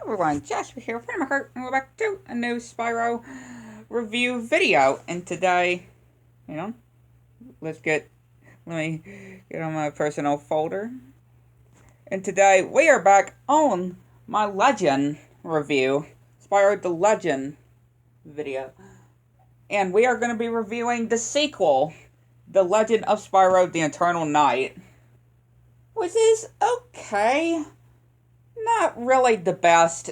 Everyone, Jasper here from Heart, and we're back to a new Spyro review video. And today, hang on, let me get on my personal folder. And today, we are back on my Legend review, Spyro the Legend video. And we are going to be reviewing the sequel, The Legend of Spyro the Eternal Night, which is okay. Not really the best.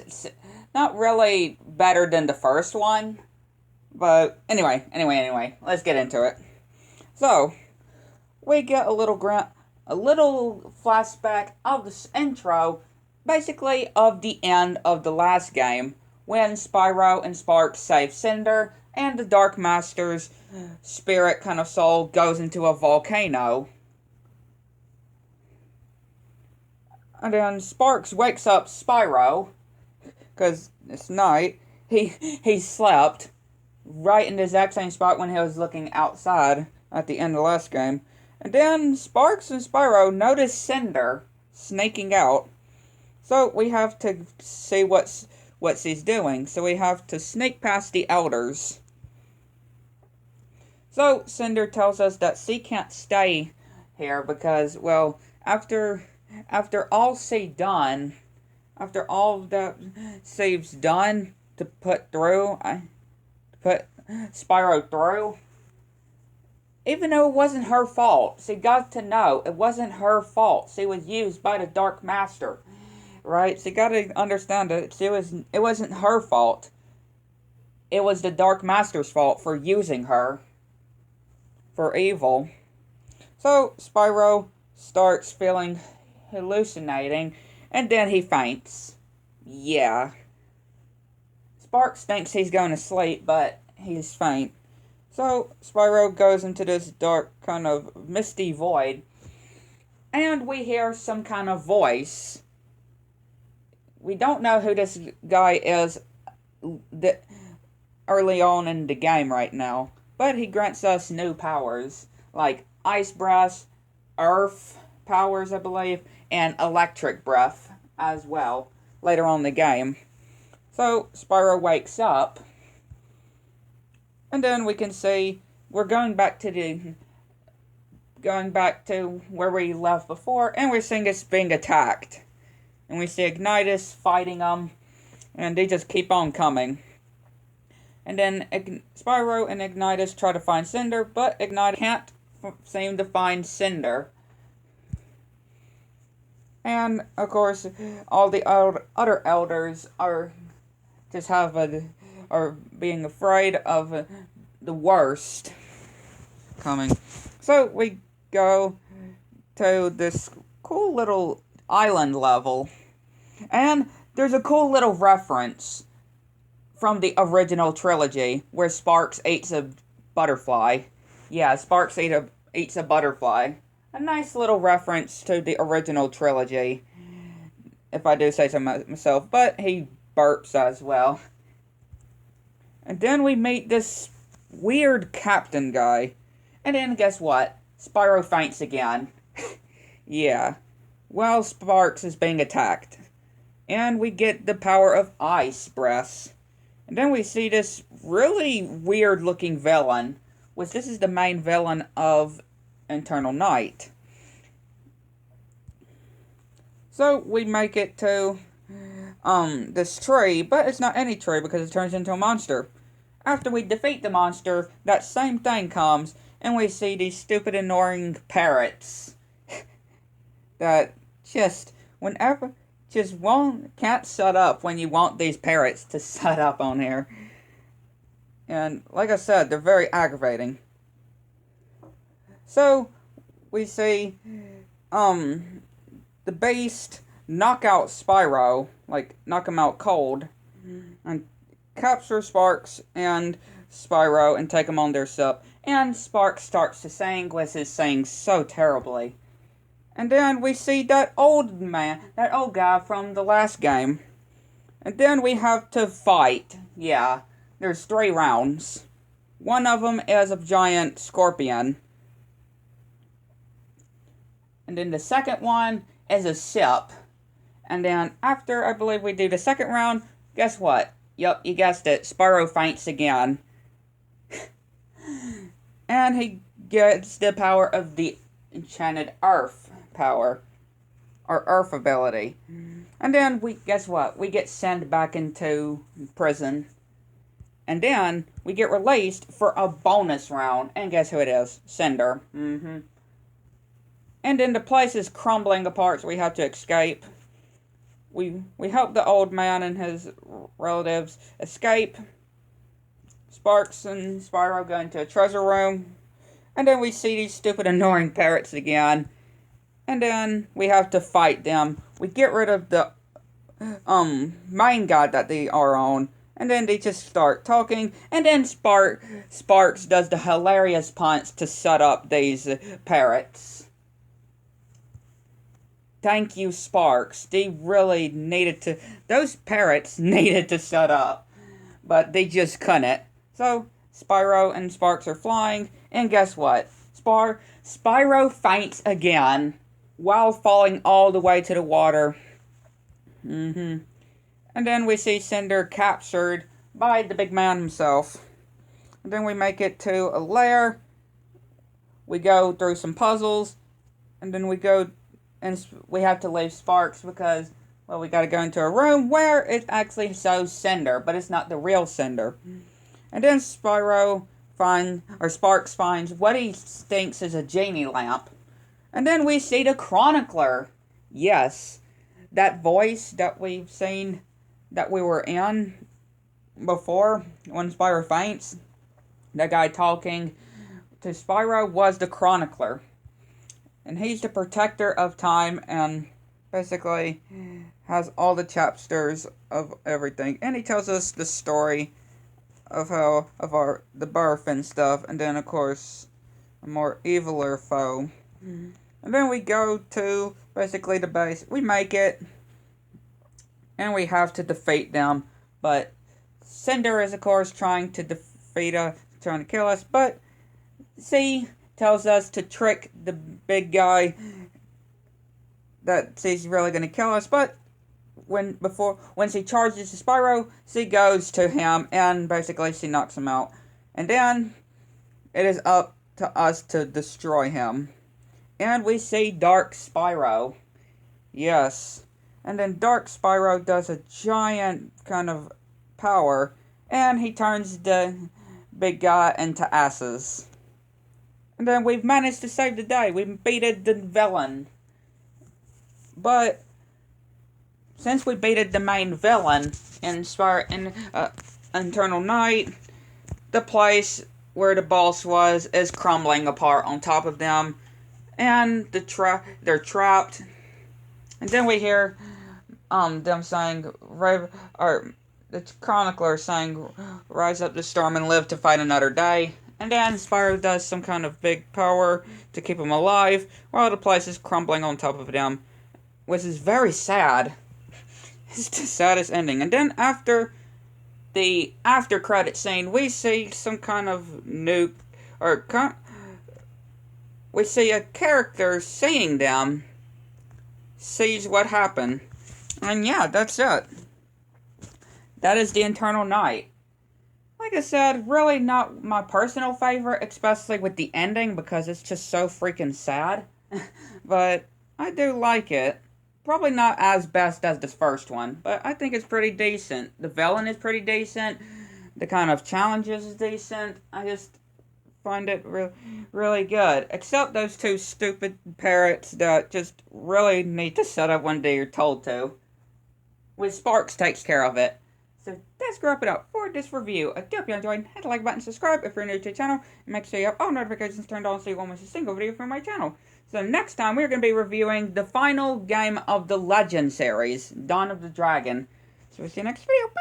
Not really better than the first one. But anyway, let's get into it. So, we get a little flashback of this intro, basically of the end of the last game, when Spyro and Sparx save Cinder, and the Dark Master's spirit kind of soul goes into a volcano. And then Sparx wakes up Spyro, because it's night. He slept right in the exact same spot when he was looking outside at the end of the last game. And then Sparx and Spyro notice Cinder sneaking out. So we have to see what she's doing. So we have to sneak past the elders. So Cinder tells us that she can't stay here because, well, after all she's done, after all that she's done to put Spyro through, even though it wasn't her fault, she got to know it wasn't her fault. She was used by the Dark Master, right? She got to understand that it wasn't her fault. It was the Dark Master's fault for using her for evil. So Spyro starts feeling hallucinating, and then he faints. Yeah. Sparx thinks he's going to sleep, but he's faint. So Spyro goes into this dark, kind of misty void, and we hear some kind of voice. We don't know who this guy is early on in the game right now, but he grants us new powers, like Ice Breath, Earth powers, I believe, and Electric Breath as well, later on in the game. So, Spyro wakes up, and then we can see we're going back to where we left before, and we're seeing it's being attacked. And we see Ignitus fighting them, and they just keep on coming. And then Spyro and Ignitus try to find Cinder, but Ignitus can't seem to find Cinder. And, of course, all the other elders are being afraid of the worst coming. So we go to this cool little island level. And there's a cool little reference from the original trilogy where Sparx eats a butterfly. Yeah, Sparx eats a butterfly. A nice little reference to the original trilogy, if I do say so myself, but he burps as well. And then we meet this weird captain guy, and then guess what? Spyro faints again. Yeah, while Sparx is being attacked. And we get the power of Ice Breath. And then we see this really weird looking villain, which this is the main villain of Eternal Night. So we make it to this tree, but it's not any tree because it turns into a monster. After we defeat the monster, that same thing comes, and we see these stupid annoying parrots that can't shut up when you want these parrots to shut up on here. And like I said, they're very aggravating. So, we see, the Beast knock out Spyro, like, knock him out cold, and capture Sparx and Spyro and take them on their ship. And Sparx starts to sing, which is singing so terribly. And then we see that old guy from the last game. And then we have to fight. Yeah, there's 3 rounds. One of them is a giant scorpion. And then the second one is a ship. And then after, I believe we do the second round, guess what? Yup, you guessed it. Spyro faints again. And he gets the power of the enchanted Earth power. Or Earth ability. And then guess what? We get sent back into prison. And then we get released for a bonus round. And guess who it is? Cinder. And then the place is crumbling apart, so we have to escape. We help the old man and his relatives escape. Sparks and Spyro go into a treasure room. And then we see these stupid annoying parrots again. And then we have to fight them. We get rid of the main guy that they are on. And then they just start talking. And then Sparks does the hilarious punch to shut up these parrots. Thank you, Sparks. They really needed to... Those parrots needed to shut up. But they just couldn't. So, Spyro and Sparks are flying. And guess what? Spyro faints again. While falling all the way to the water. And then we see Cinder captured by the big man himself. And then we make it to a lair. We go through some puzzles. And then we go... And we have to leave Sparks because, well, we gotta go into a room where it actually shows Cinder, but it's not the real Cinder. And then Sparks finds what he thinks is a genie lamp. And then we see the Chronicler. Yes, that voice that we've seen, that we were in before, when Spyro faints, that guy talking to Spyro was the Chronicler. And he's the protector of time and basically has all the chapters of everything. And he tells us the story of the birth and stuff. And then, of course, a more eviler foe. And then we go to basically the base. We make it. And we have to defeat them. But Cinder is, of course, trying to defeat us, trying to kill us. But see... tells us to trick the big guy that he's really going to kill us, but when she charges to Spyro, she goes to him and basically she knocks him out. And then it is up to us to destroy him. And we see Dark Spyro. Yes. And then Dark Spyro does a giant kind of power and he turns the big guy into asses. And then we've managed to save the day. We've beated the villain. But since we beated the main villain in Eternal Night, the place where the boss was is crumbling apart on top of them. And they're trapped. And then we hear them saying, the Chronicler saying, "Rise up the storm and live to fight another day." And then Spyro does some kind of big power to keep him alive, while the place is crumbling on top of them, which is very sad. It's the saddest ending. And then after the after-credit scene, we see some kind of nuke, we see a character seeing them, sees what happened. And yeah, that's it. That is the Eternal Night. Like I said, really not my personal favorite, especially with the ending, because it's just so freaking sad. But I do like it. Probably not as best as this first one, but I think it's pretty decent. The villain is pretty decent. The kind of challenges is decent. I just find it really good. Except those two stupid parrots that just really need to shut up when they're told to. With Sparks takes care of it. So that's wrap it up for this review. I hope you enjoyed. Hit the like button, subscribe if you're new to the channel, and make sure you have all notifications turned on so you won't miss a single video from my channel. So next time we're going to be reviewing the final game of the Legend series, Dawn of the Dragon. So we'll see you next video.